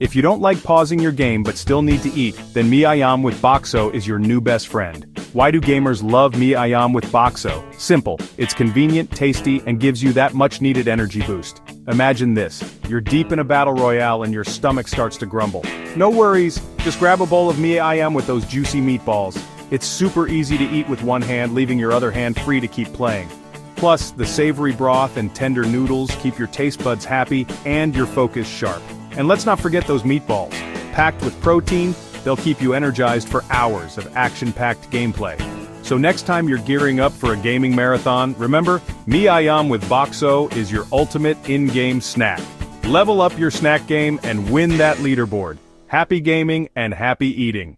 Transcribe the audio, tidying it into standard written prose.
If you don't like pausing your game but still need to eat, then Ayam with Bakso is your new best friend. Why do gamers love Ayam with Bakso? Simple, it's convenient, tasty, and gives you that much-needed energy boost. Imagine this, you're deep in a battle royale and your stomach starts to grumble. No worries, just grab a bowl of Ayam with those juicy meatballs. It's super easy to eat with one hand, leaving your other hand free to keep playing. Plus, the savory broth and tender noodles keep your taste buds happy and your focus sharp. And let's not forget those meatballs. Packed with protein, they'll keep you energized for hours of action-packed gameplay. So next time you're gearing up for a gaming marathon, remember, Ayam with Bakso is your ultimate in-game snack. Level up your snack game and win that leaderboard. Happy gaming and happy eating.